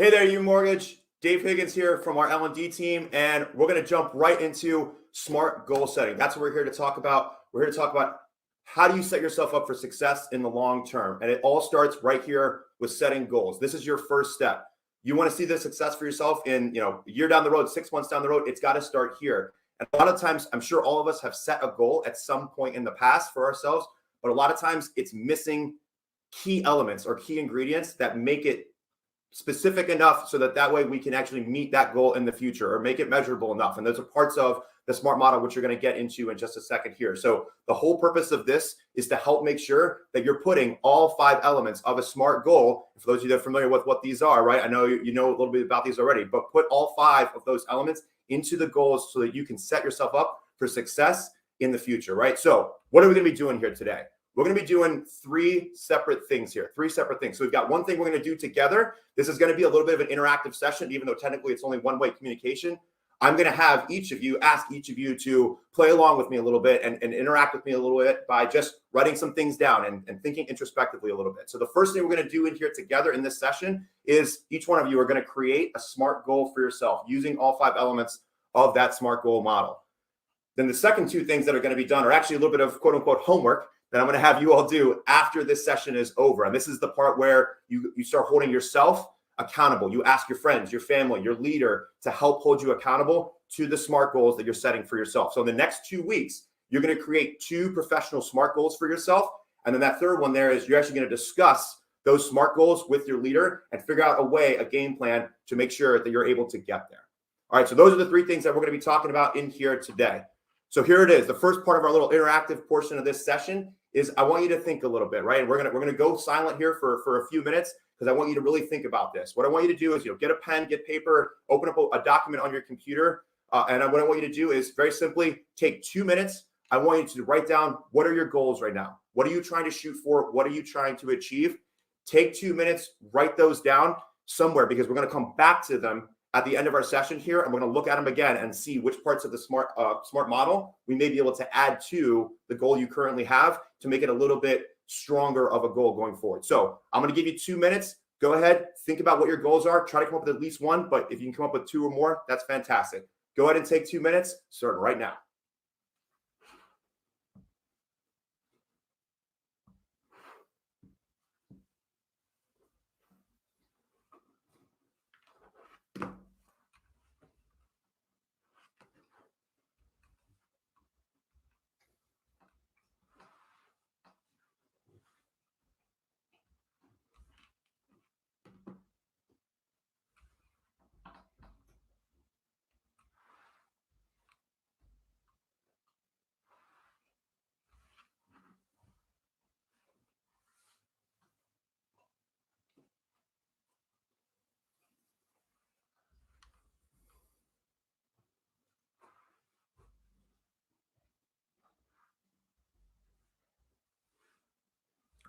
Hey there, you mortgage. Dave Higgins here from our L&D team, and we're going to jump right into smart goal setting. That's what we're here to talk about. We're here to talk about how do you set yourself up for success in the long term. And it all starts right here with setting goals. This is your first step. You want to see the success for yourself in, a year down the road, 6 months down the road. It's got to start here. And a lot of times, I'm sure all of us have set a goal at some point in the past for ourselves, but a lot of times it's missing key elements or key ingredients that make it specific enough so that way we can actually meet that goal in the future or make it measurable enough. And those are parts of the SMART model, which you're going to get into in just a second here. So the whole purpose of this is to help make sure that you're putting all 5 elements of a SMART goal. For those of you that are familiar with what these are, right? I know you know a little bit about these already, but put all 5 of those elements into the goals so that you can set yourself up for success in the future, right? So what are we going to be doing here today? We're going to be doing 3 separate things here, 3 separate things. So we've got one thing we're going to do together. This is going to be a little bit of an interactive session, even though technically it's only one-way communication. I'm going to have ask each of you to play along with me a little bit and interact with me a little bit by just writing some things down and thinking introspectively a little bit. So the first thing we're going to do in here together in this session is each one of you are going to create a SMART goal for yourself using all 5 elements of that SMART goal model. Then the second 2 things that are going to be done are actually a little bit of quote unquote homework that I'm going to have you all do after this session is over. And this is the part where you start holding yourself accountable. You ask your friends, your family, your leader to help hold you accountable to the SMART goals that you're setting for yourself. So in the next 2 weeks, you're going to create 2 professional SMART goals for yourself. And then that third one there is you're actually going to discuss those SMART goals with your leader and figure out a game plan to make sure that you're able to get there. All right, so those are the 3 things that we're going to be talking about in here today. So here it is. The first part of our little interactive portion of this session is I want you to think a little bit, right? And we're gonna go silent here for a few minutes because I want you to really think about this. What I want you to do is get a pen, get paper, open up a document on your computer, and what I want you to do is very simply take 2 minutes. I want you to write down what are your goals right now. What are you trying to shoot for? What are you trying to achieve? Take 2 minutes, write those down somewhere because we're gonna come back to them at the end of our session here, and we're going to look at them again and see which parts of the SMART model we may be able to add to the goal you currently have to make it a little bit stronger of a goal going forward. So I'm going to give you 2 minutes. Go ahead, think about what your goals are. Try to come up with at least one, but if you can come up with 2 or more, that's fantastic. Go ahead and take 2 minutes. Start right now.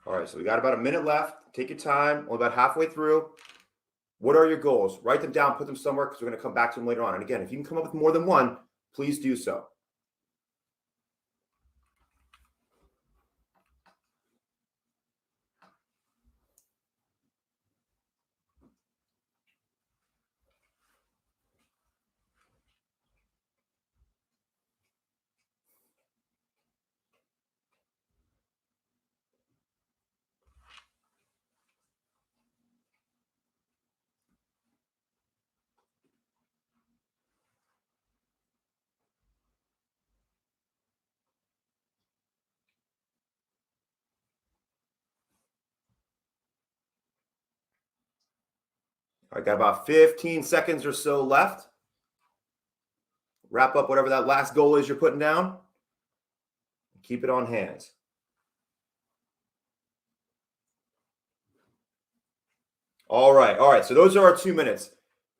All right, so we got about a minute left. Take your time. We're about halfway through. What are your goals? Write them down, put them somewhere because we're going to come back to them later on. And again, if you can come up with more than one, please do so. All right, got about 15 seconds or so left. Wrap up whatever that last goal is you're putting down. Keep it on hand. All right. So those are our 2 minutes.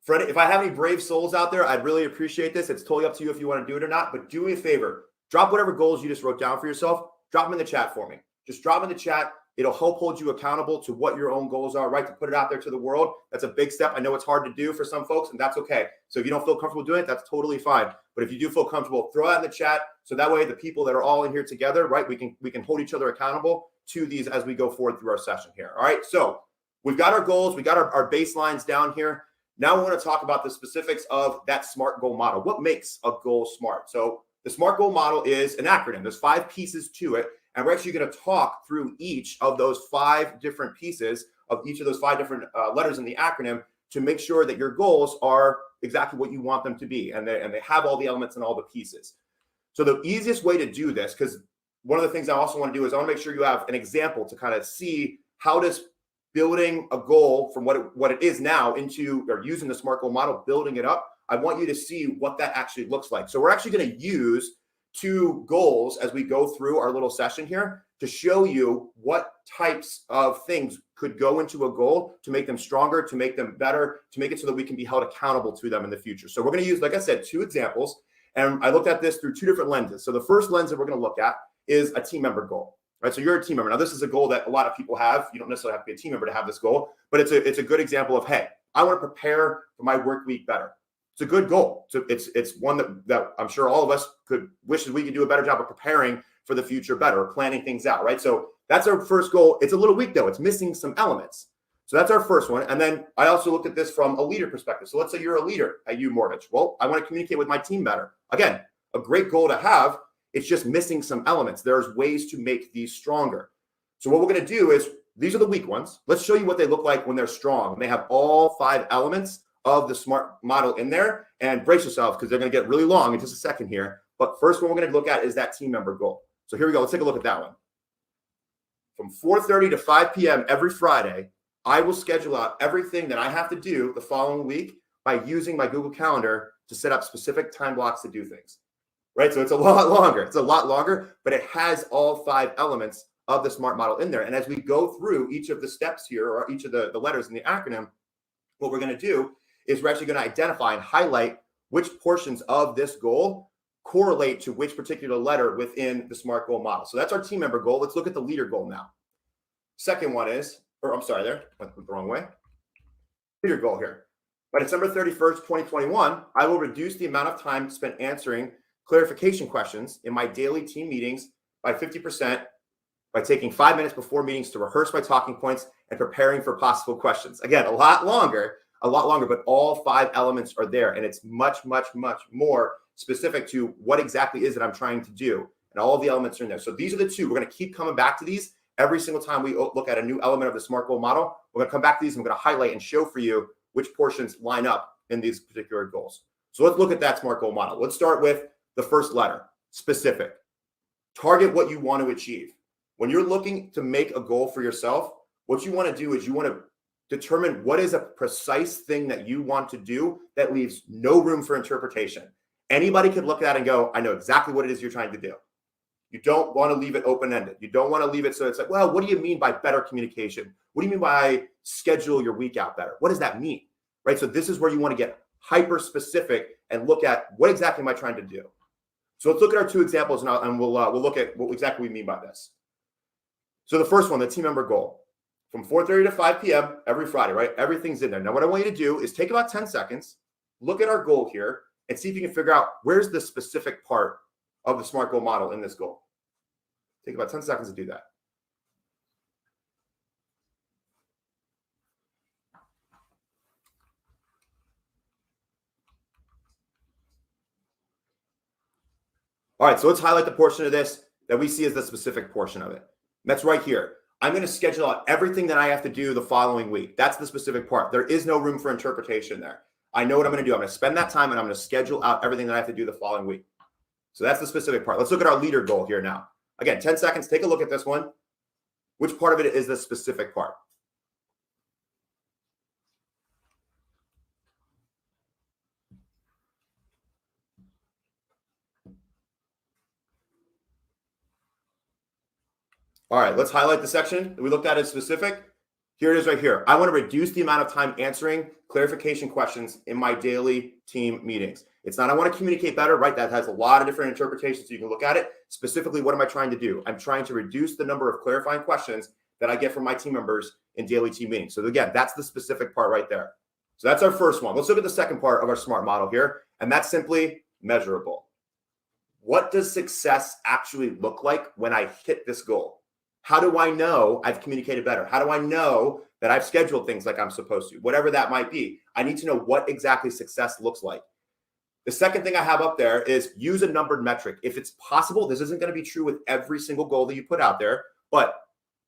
Freddie, if I have any brave souls out there, I'd really appreciate this. It's totally up to you if you want to do it or not, but do me a favor. Drop whatever goals you just wrote down for yourself. Drop them in the chat for me. Just drop them in the chat. It'll help hold you accountable to what your own goals are, right? To put it out there to the world. That's a big step. I know it's hard to do for some folks, and that's okay. So if you don't feel comfortable doing it, that's totally fine. But if you do feel comfortable, throw that in the chat. So that way the people that are all in here together, right, we can hold each other accountable to these as we go forward through our session here. All right. So we've got our goals, we got our baselines down here. Now we want to talk about the specifics of that SMART goal model. What makes a goal SMART? So the SMART goal model is an acronym. There's 5 pieces to it. And we're actually going to talk through each of those 5 different pieces of each of those 5 different letters in the acronym to make sure that your goals are exactly what you want them to be. And they have all the elements and all the pieces. So the easiest way to do this, because one of the things I also want to do is I want to make sure you have an example to kind of see how does building a goal from what it is now into, or using the SMART goal model, building it up. I want you to see what that actually looks like. So we're actually going to use 2 goals as we go through our little session here to show you what types of things could go into a goal to make them stronger, to make them better, to make it so that we can be held accountable to them in the future. So we're going to use, like I said, 2 examples. And I looked at this through 2 different lenses. So the first lens that we're going to look at is a team member goal. Right, so you're a team member. Now, this is a goal that a lot of people have. You don't necessarily have to be a team member to have this goal, but it's a good example of, hey, I want to prepare for my work week better. It's a good goal. So it's one that I'm sure all of us could wish that we could do a better job of preparing for the future better, planning things out, right? So that's our first goal. It's a little weak though. It's missing some elements. So that's our first one. And then I also looked at this from a leader perspective. So let's say you're a leader at U Mortgage. Well, I want to communicate with my team better. Again, a great goal to have. It's just missing some elements. There's ways to make these stronger. So what we're going to do is, these are the weak ones. Let's show you what they look like when they're strong. They have all 5 elements of the SMART model in there. And brace yourselves because they're going to get really long in just a second here. But first one we're going to look at is that team member goal. So here we go. Let's take a look at that one. From 4:30 to 5 p.m. every Friday, I will schedule out everything that I have to do the following week by using my Google Calendar to set up specific time blocks to do things. Right? So it's a lot longer. It's a lot longer, but it has all 5 elements of the SMART model in there. And as we go through each of the steps here, or each of the letters in the acronym, what we're going to do is we're actually going to identify and highlight which portions of this goal correlate to which particular letter within the SMART goal model. So that's our team member goal. Let's look at the leader goal now. Second one is, or I'm sorry, there, went the wrong way. Leader goal here. By December 31st, 2021, I will reduce the amount of time spent answering clarification questions in my daily team meetings by 50% by taking 5 minutes before meetings to rehearse my talking points and preparing for possible questions. Again, a lot longer, but all 5 elements are there. And it's much, much, much more specific to what exactly is that I'm trying to do. And all of the elements are in there. So these are the 2. We're going to keep coming back to these every single time we look at a new element of the SMART goal model. We're going to come back to these and we're going to highlight and show for you which portions line up in these particular goals. So let's look at that SMART goal model. Let's start with the first letter, specific. Target what you want to achieve. When you're looking to make a goal for yourself, what you want to do is you want to determine what is a precise thing that you want to do that leaves no room for interpretation. Anybody could look at that and go, I know exactly what it is you're trying to do. You don't want to leave it open-ended. You don't want to leave it so it's like, well, what do you mean by better communication? What do you mean by schedule your week out better? What does that mean? Right? So this is where you want to get hyper specific and look at what exactly am I trying to do? So let's look at our 2 examples now, and we'll look at what exactly we mean by this. So the first one, the team member goal, from 4:30 to 5 p.m. every Friday, right? Everything's in there. Now, what I want you to do is take about 10 seconds, look at our goal here, and see if you can figure out where's the specific part of the SMART goal model in this goal. Take about 10 seconds to do that. All right, so let's highlight the portion of this that we see as the specific portion of it. That's right here. I'm going to schedule out everything that I have to do the following week. That's the specific part. There is no room for interpretation there. I know what I'm going to do. I'm going to spend that time and I'm going to schedule out everything that I have to do the following week. So that's the specific part. Let's look at our leader goal here now. Again, 10 seconds. Take a look at this one. Which part of it is the specific part? All right, let's highlight the section that we looked at as specific. Here it is right here. I want to reduce the amount of time answering clarification questions in my daily team meetings. It's not I want to communicate better, right? That has a lot of different interpretations, so you can look at it. Specifically, what am I trying to do? I'm trying to reduce the number of clarifying questions that I get from my team members in daily team meetings. So again, that's the specific part right there. So that's our first one. Let's look at the second part of our SMART model here, and that's simply measurable. What does success actually look like when I hit this goal? How do I know I've communicated better? How do I know that I've scheduled things like I'm supposed to? Whatever that might be, I need to know what exactly success looks like. The second thing I have up there is use a numbered metric. If it's possible, this isn't going to be true with every single goal that you put out there, but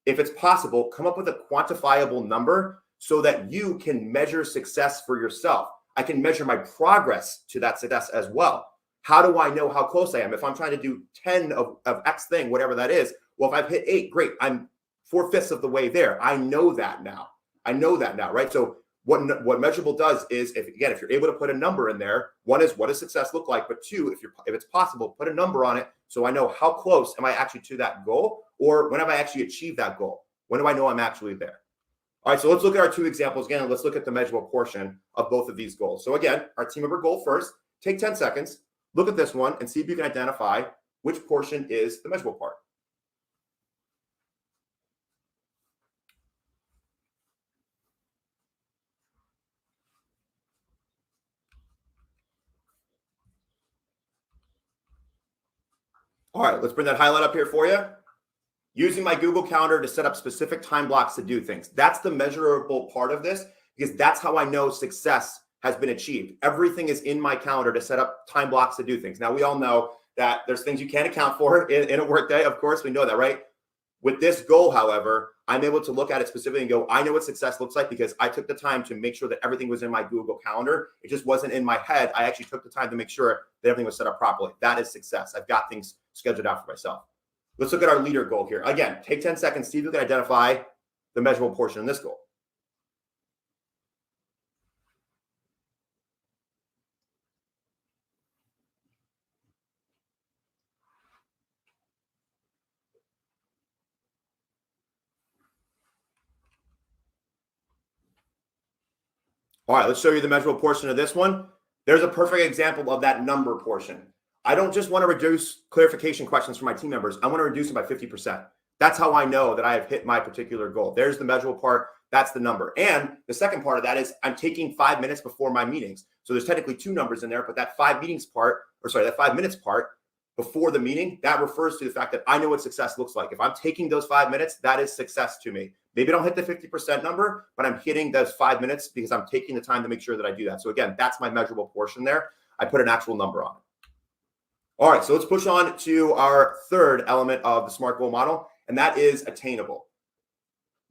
if it's possible, come up with a quantifiable number so that you can measure success for yourself. I can measure my progress to that success as well. How do I know how close I am? If I'm trying to do 10 of X thing, whatever that is, well, if I've hit 8, great. I'm 4/5 of the way there. I know that now. Right? So what Measurable does is, if you're able to put a number in there, one is, what does success look like? But two, if it's possible, put a number on it so I know how close am I actually to that goal, or when have I actually achieved that goal? When do I know I'm actually there? All right, so let's look at our 2 examples again, and let's look at the measurable portion of both of these goals. So again, our team member goal first, take 10 seconds, look at this one, and see if you can identify which portion is the measurable part. All right, let's bring that highlight up here for you. Using my Google Calendar to set up specific time blocks to do things. That's the measurable part of this, because that's how I know success has been achieved. Everything is in my calendar to set up time blocks to do things. Now, we all know that there's things you can't account for in a workday. Of course, we know that, right? With this goal, however, I'm able to look at it specifically and go, I know what success looks like because I took the time to make sure that everything was in my Google Calendar. It just wasn't in my head. I actually took the time to make sure that everything was set up properly. That is success. I've got things scheduled out for myself. Let's look at our leader goal here. Again, take 10 seconds, see if you can identify the measurable portion in this goal. All right, let's show you the measurable portion of this one. There's a perfect example of that number portion. I don't just want to reduce clarification questions for my team members. I want to reduce them by 50%. That's how I know that I have hit my particular goal. There's the measurable part. That's the number. And the second part of that is I'm taking 5 minutes before my meetings. So there's technically 2 numbers in there, but that 5 minutes part before the meeting, that refers to the fact that I know what success looks like. If I'm taking those 5 minutes, that is success to me. Maybe I don't hit the 50% number, but I'm hitting those 5 minutes because I'm taking the time to make sure that I do that. So again, that's my measurable portion there. I put an actual number on it. All right, so let's push on to our third element of the SMART goal model, and that is attainable.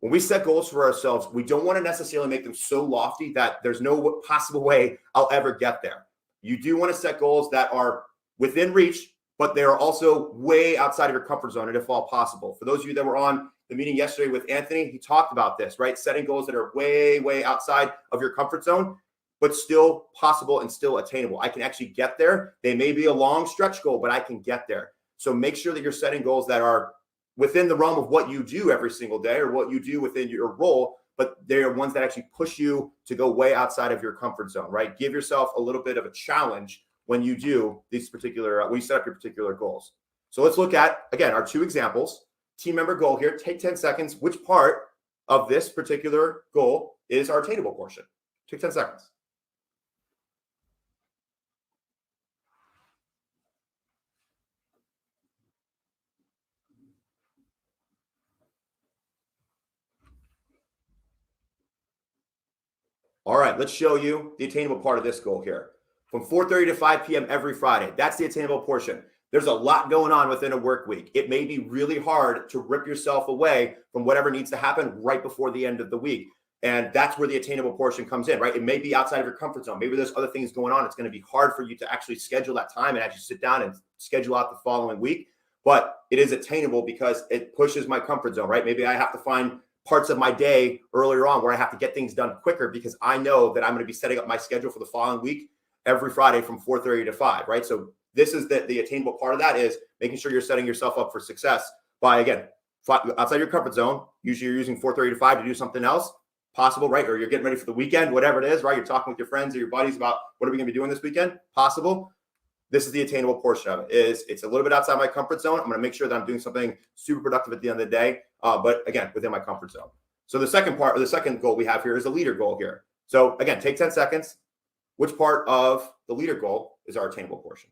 When we set goals for ourselves, we don't want to necessarily make them so lofty that there's no possible way I'll ever get there. You do want to set goals that are within reach, but they are also way outside of your comfort zone, and if all possible. For those of you that were on the meeting yesterday with Anthony, he talked about this, right? Setting goals that are way, way outside of your comfort zone, but still possible and still attainable. I can actually get there. They may be a long stretch goal, but I can get there. So make sure that you're setting goals that are within the realm of what you do every single day or what you do within your role, but they are ones that actually push you to go way outside of your comfort zone, right? Give yourself a little bit of a challenge when you do these particular, when you set up your particular goals. So let's look at, again, our 2 examples. Team member goal here, take 10 seconds. Which part of this particular goal is our attainable portion? Take 10 seconds. All right, let's show you the attainable part of this goal here. From 4:30 to 5 p.m. every Friday, that's the attainable portion. There's a lot going on within a work week. It may be really hard to rip yourself away from whatever needs to happen right before the end of the week. And that's where the attainable portion comes in, right? It may be outside of your comfort zone. Maybe there's other things going on. It's going to be hard for you to actually schedule that time and actually sit down and schedule out the following week. But it is attainable because it pushes my comfort zone, right? Maybe I have to find parts of my day earlier on where I have to get things done quicker because I know that I'm going to be setting up my schedule for the following week every Friday from 4:30 to 5, right? So this is the attainable part of that, is making sure you're setting yourself up for success by, again, outside your comfort zone. Usually you're using 4:30 to 5 to do something else possible, right? Or you're getting ready for the weekend, whatever it is, right? You're talking with your friends or your buddies about what are we going to be doing this weekend? Possible. This is the attainable portion of it. It's a little bit outside my comfort zone. I'm going to make sure that I'm doing something super productive at the end of the day, but again, within my comfort zone. So the second part, or the second goal we have here is the leader goal here. So again, take 10 seconds. Which part of the leader goal is our attainable portion?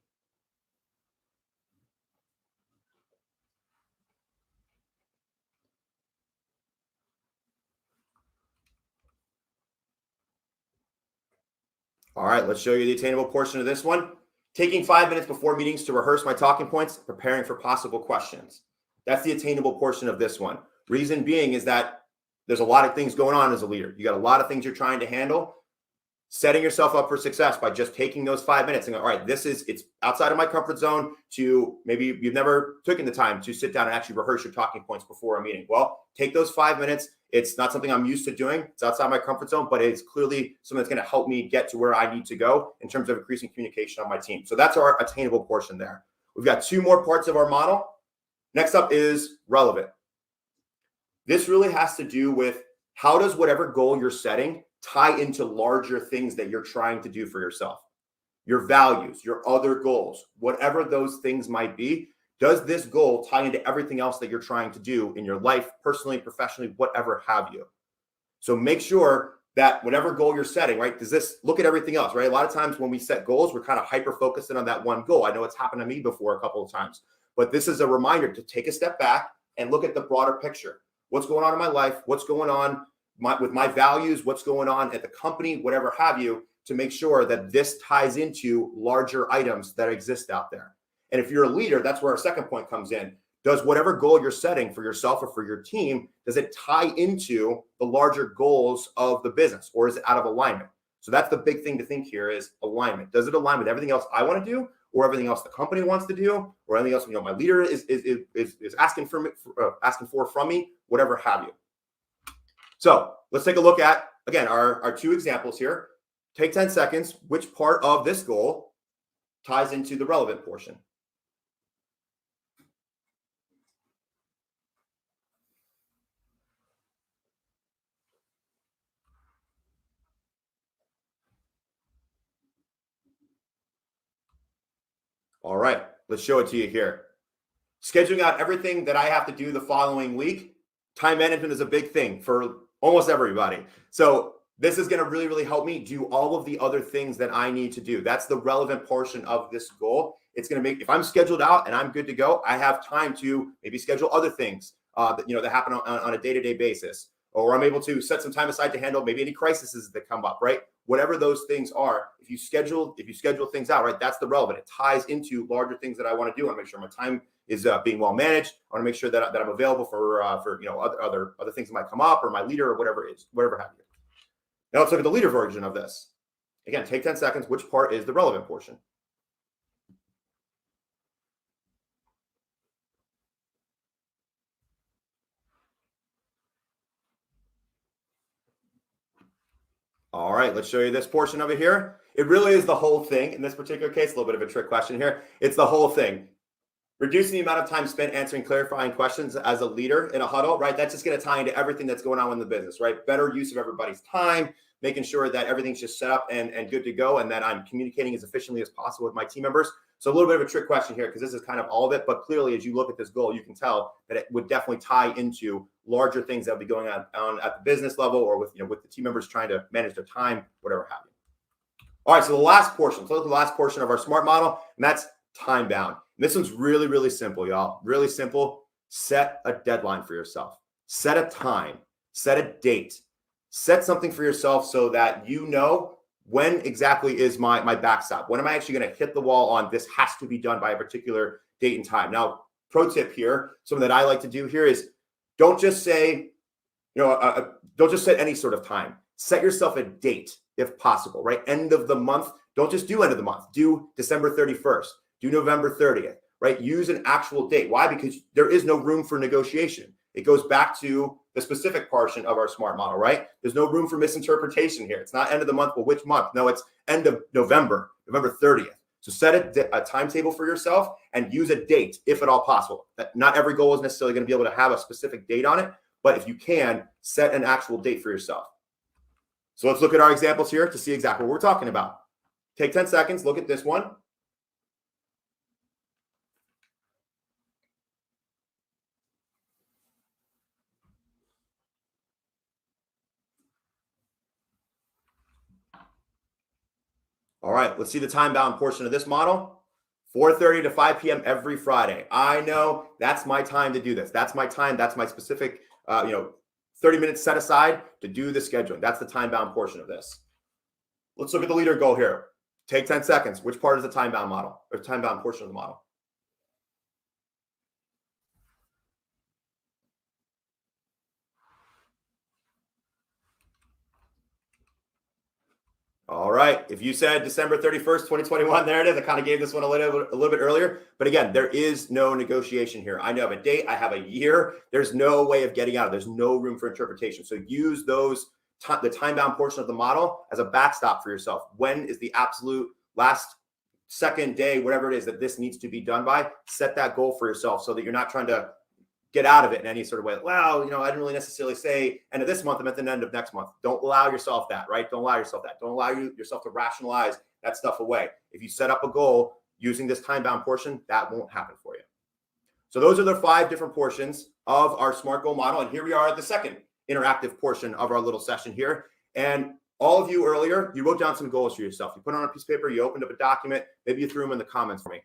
All right, let's show you the attainable portion of this one. Taking 5 minutes before meetings to rehearse my talking points, preparing for possible questions. That's the attainable portion of this one. Reason being is that there's a lot of things going on as a leader. You got a lot of things you're trying to handle. Setting yourself up for success by just taking those 5 minutes and go, all right, it's outside of my comfort zone. To maybe you've never taken the time to sit down and actually rehearse your talking points before a meeting. Well, take those 5 minutes. It's not something I'm used to doing. It's outside my comfort zone, but it's clearly something that's going to help me get to where I need to go in terms of increasing communication on my team. So that's our attainable portion there. We've got 2 more parts of our model. Next up is relevant. This really has to do with how does whatever goal you're setting tie into larger things that you're trying to do for yourself, your values, your other goals, whatever those things might be. Does this goal tie into everything else that you're trying to do in your life, personally, professionally, whatever have you? So make sure that whatever goal you're setting, right, does this look at everything else, right? A lot of times when we set goals, we're kind of hyper-focused on that one goal. I know it's happened to me before a couple of times, but this is a reminder to take a step back and look at the broader picture. What's going on in my life? What's going on with my values? What's going on at the company? Whatever have you, to make sure that this ties into larger items that exist out there. And if you're a leader, that's where our second point comes in. Does whatever goal you're setting for yourself or for your team, does it tie into the larger goals of the business, or is it out of alignment? So that's the big thing to think here is alignment. Does it align with everything else I want to do, or everything else the company wants to do, or anything else my leader is asking for from me, whatever have you. So let's take a look at, again, our 2 examples here. Take 10 seconds. Which part of this goal ties into the relevant portion? All right, let's show it to you here. Scheduling out everything that I have to do the following week. Time management is a big thing for almost everybody. So this is going to really, really help me do all of the other things that I need to do. That's the relevant portion of this goal. It's going to make, if I'm scheduled out and I'm good to go, I have time to maybe schedule other things that happen on a day-to-day basis, or I'm able to set some time aside to handle maybe any crises that come up, right? Whatever those things are, if you schedule things out, right, that's the relevant. It ties into larger things that I want to do. I want to make sure my time is being well managed. I want to make sure that I'm available for other things that might come up, or my leader, or whatever have you. Now let's look at the leader version of this. Again, take 10 seconds. Which part is the relevant portion? All right, let's show you this portion of it here. It really is the whole thing. In this particular case, a little bit of a trick question here. It's the whole thing. Reducing the amount of time spent answering clarifying questions as a leader in a huddle, right? That's just going to tie into everything that's going on in the business, right? Better use of everybody's time, making sure that everything's just set up and good to go, and that I'm communicating as efficiently as possible with my team members. So a little bit of a trick question here, because this is kind of all of it, but clearly as you look at this goal, you can tell that it would definitely tie into larger things that will be going on at the business level, or with the team members trying to manage their time, whatever have you. All right, so the last portion. So the last portion of our SMART model, and that's time bound. And this one's really, really simple, y'all. Really simple. Set a deadline for yourself. Set a time. Set a date. Set something for yourself so that you know when exactly is my backstop. When am I actually going to hit the wall on this has to be done by a particular date and time? Now, pro tip here, something that I like to do here is don't just say, don't just set any sort of time. Set yourself a date if possible, right? End of the month. Don't just do end of the month. Do December 31st. Do November 30th, right? Use an actual date. Why? Because there is no room for negotiation. It goes back to the specific portion of our SMART model, right? There's no room for misinterpretation here. It's not end of the month, but which month? No, it's end of November 30th. So set a timetable for yourself and use a date if at all possible. Not every goal is necessarily going to be able to have a specific date on it, but if you can, set an actual date for yourself. So let's look at our examples here to see exactly what we're talking about. Take 10 seconds, look at this one. All right, let's see the time-bound portion of this model. 4:30 to 5 p.m. every Friday. I know that's my time to do this. That's my time. That's my specific, 30 minutes set aside to do the scheduling. That's the time-bound portion of this. Let's look at the leader goal here. Take 10 seconds. Which part is the time-bound model or time-bound portion of the model? All right. If you said December 31st, 2021, there it is. I kind of gave this one a little bit earlier. But again, there is no negotiation here. I know have a date. I have a year. There's no way of getting out of it. There's no room for interpretation. So use those the time-bound portion of the model as a backstop for yourself. When is the absolute last second, day, whatever it is that this needs to be done by? Set that goal for yourself so that you're not trying to get out of it in any sort of way. Well, I didn't really necessarily say end of this month, I'm at the end of next month. Don't allow yourself that, right? Don't allow yourself that. Don't allow yourself to rationalize that stuff away. If you set up a goal using this time-bound portion, that won't happen for you. So those are the 5 different portions of our SMART goal model. And here we are at the second interactive portion of our little session here. And all of you earlier, you wrote down some goals for yourself. You put on a piece of paper, you opened up a document, maybe you threw them in the comments for me.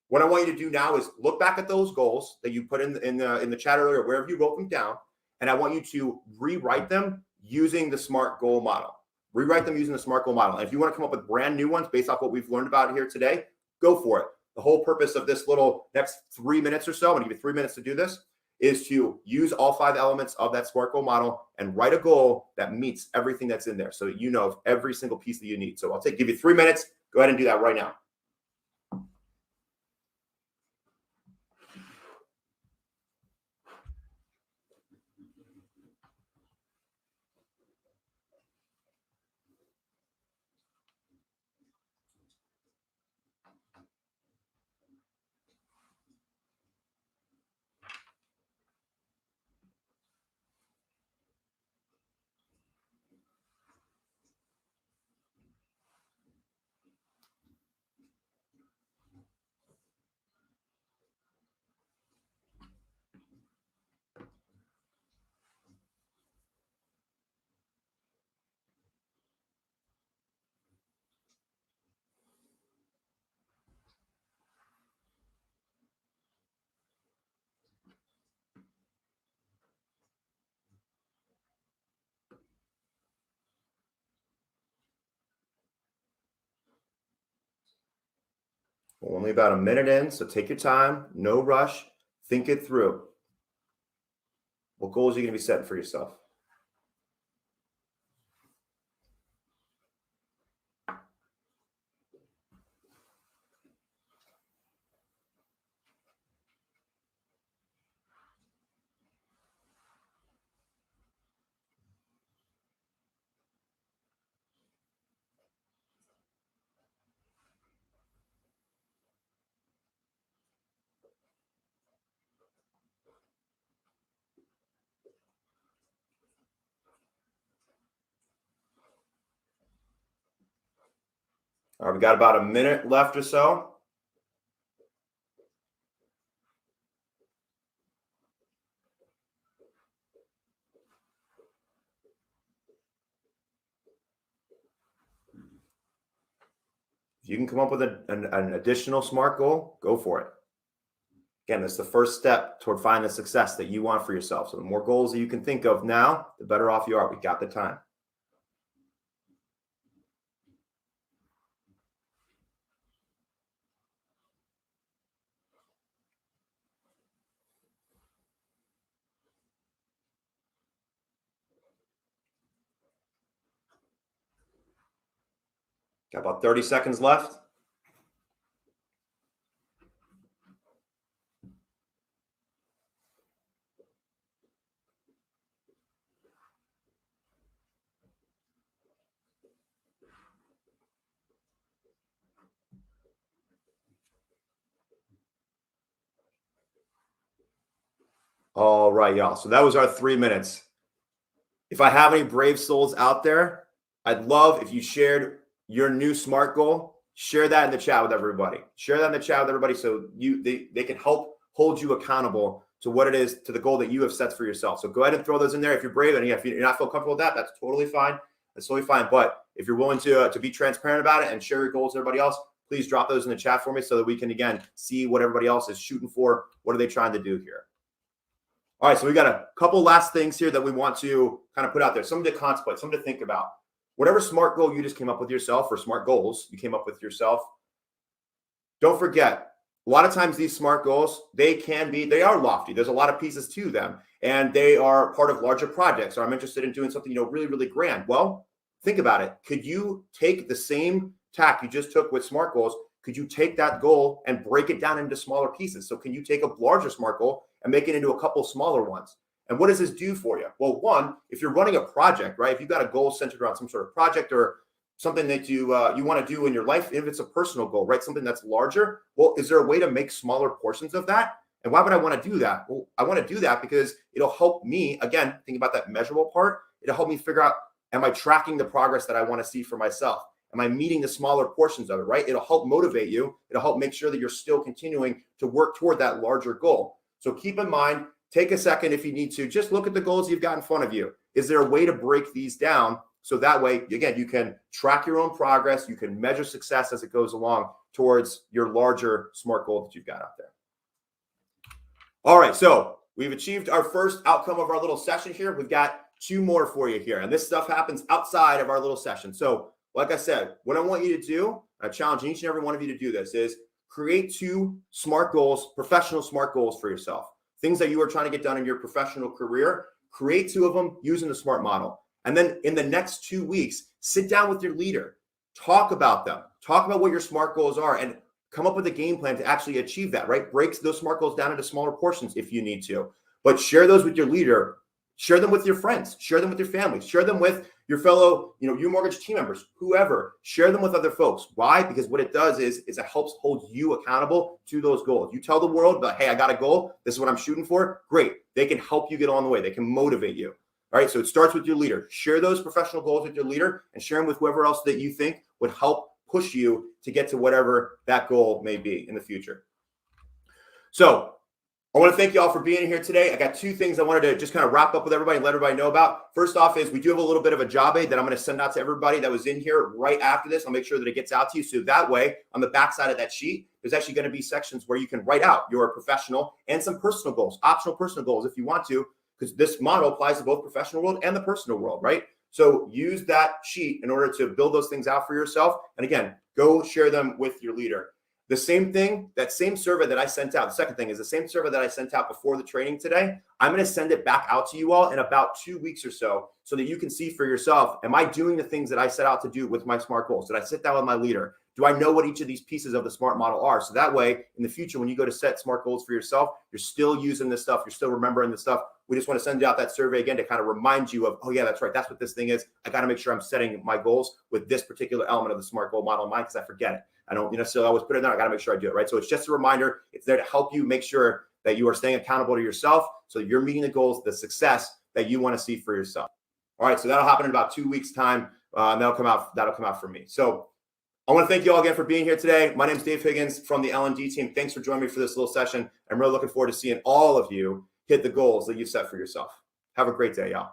What I want you to do now is look back at those goals that you put in the chat earlier, wherever you wrote them down, and I want you to rewrite them using the SMART goal model. Rewrite them using the SMART goal model. And if you want to come up with brand new ones based off what we've learned about here today, go for it. The whole purpose of this little next 3 minutes or so, I'm going to give you 3 minutes to do this, is to use all 5 elements of that SMART goal model and write a goal that meets everything that's in there so that you know of every single piece that you need. So I'll give you 3 minutes. Go ahead and do that right now. Only about a minute in, so take your time, no rush, think it through. What goals are you going to be setting for yourself? All right, we got about a minute left or so. If you can come up with an additional SMART goal, go for it. Again, that's the first step toward finding the success that you want for yourself. So the more goals that you can think of now, the better off you are. We got the time. Got about 30 seconds left. All right, y'all. So that was our 3 minutes. If I have any brave souls out there, I'd love if you shared your new SMART goal. Share that in the chat with everybody. Share that in the chat with everybody so they can help hold you accountable to what it is, to the goal that you have set for yourself. So go ahead and throw those in there if you're brave. And if you're not feel comfortable with that, that's totally fine. That's totally fine. But if you're willing to be transparent about it and share your goals with everybody else, please drop those in the chat for me so that we can, again, see what everybody else is shooting for. What are they trying to do here? All right, so we got a couple last things here that we want to kind of put out there. Something to contemplate, something to think about. whatever SMART goal you just came up with yourself, or SMART goals you came up with yourself, don't forget, a lot of times these SMART goals, they are lofty. There's a lot of pieces to them, and they are part of larger projects, or I'm interested in doing something, really, really grand. Well, think about it. Could you take the same tack you just took with SMART goals? Could you take that goal and break it down into smaller pieces? So can you take a larger SMART goal and make it into a couple smaller ones? And what does this do for you? Well, one, if you're running a project, right? If you've got a goal centered around some sort of project or something that you want to do in your life, if it's a personal goal, right? Something that's larger, well, is there a way to make smaller portions of that? And why would I want to do that? Well, I want to do that because it'll help me, again, think about that measurable part. It'll help me figure out, am I tracking the progress that I want to see for myself? Am I meeting the smaller portions of it, right? It'll help motivate you. It'll help make sure that you're still continuing to work toward that larger goal. So keep in mind, take a second if you need to, just look at the goals you've got in front of you. Is there a way to break these down? So that way, again, you can track your own progress. You can measure success as it goes along towards your larger SMART goal that you've got out there. All right, so we've achieved our first outcome of our little session here. We've got 2 more for you here, and this stuff happens outside of our little session. So like I said, what I want you to do, I challenge each and every one of you to do this, is create 2 SMART goals, professional SMART goals for yourself. Things that you are trying to get done in your professional career, create 2 of them using the SMART model. And then in the next 2 weeks, sit down with your leader, talk about them, talk about what your SMART goals are, and come up with a game plan to actually achieve that, right? Break those SMART goals down into smaller portions if you need to, but share those with your leader, share them with your friends, share them with your family, share them with your fellow, your mortgage team members, whoever, share them with other folks. Why? Because what it does is it helps hold you accountable to those goals. You tell the world, hey, I got a goal. This is what I'm shooting for. Great. They can help you get on the way. They can motivate you. All right, so it starts with your leader. Share those professional goals with your leader and share them with whoever else that you think would help push you to get to whatever that goal may be in the future. So I want to thank you all for being here today. I got 2 things I wanted to just kind of wrap up with everybody and let everybody know about. First off is we do have a little bit of a job aid that I'm going to send out to everybody that was in here right after this. I'll make sure that it gets out to you. So that way, on the back side of that sheet, there's actually going to be sections where you can write out your professional and some personal goals, optional personal goals if you want to, because this model applies to both professional world and the personal world, right? So use that sheet in order to build those things out for yourself. And again, go share them with your leader. The same thing, that same survey that I sent out, the second thing is the same survey that I sent out before the training today. I'm going to send it back out to you all in about 2 weeks or so that you can see for yourself, am I doing the things that I set out to do with my SMART goals? Did I sit down with my leader? Do I know what each of these pieces of the SMART model are? So that way, in the future, when you go to set SMART goals for yourself, you're still using this stuff. You're still remembering this stuff. We just want to send out that survey again to kind of remind you of, oh yeah, that's right. That's what this thing is. I got to make sure I'm setting my goals with this particular element of the SMART goal model in mind because I forget it. I don't necessarily always put it in there. I got to make sure I do it, right? So it's just a reminder. It's there to help you make sure that you are staying accountable to yourself so that you're meeting the goals, the success that you want to see for yourself. All right, so that'll happen in about 2 weeks' time. And that'll come out from me. So I want to thank you all again for being here today. My name is Dave Higgins from the L&D team. Thanks for joining me for this little session. I'm really looking forward to seeing all of you hit the goals that you've set for yourself. Have a great day, y'all.